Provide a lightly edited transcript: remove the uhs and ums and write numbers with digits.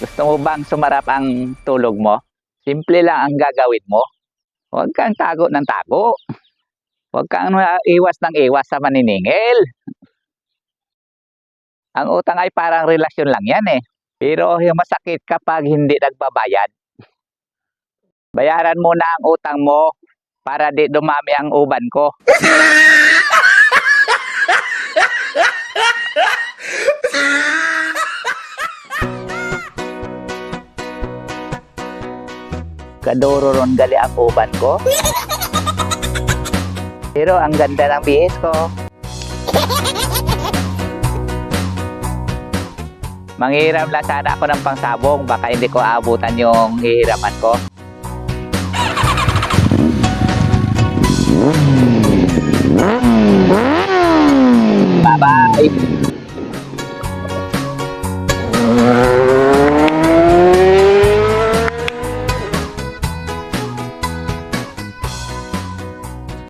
Gusto mo bang sumarap ang tulog mo? Simple lang ang gagawin mo. Huwag kang tago ng tago. Huwag kang iwas ng iwas sa maniningil. Ang utang ay parang relasyon lang yan eh. Pero yung masakit kapag hindi nagbabayad. Bayaran mo na ang utang mo para di dumami ang uban ko. Kaduro ron gali ang uban ko. Pero ang ganda ng bihis ko. Manghiram lang sana ako ng pangsabong. Baka hindi ko aabutan yung hihiraman ko. Bye-bye!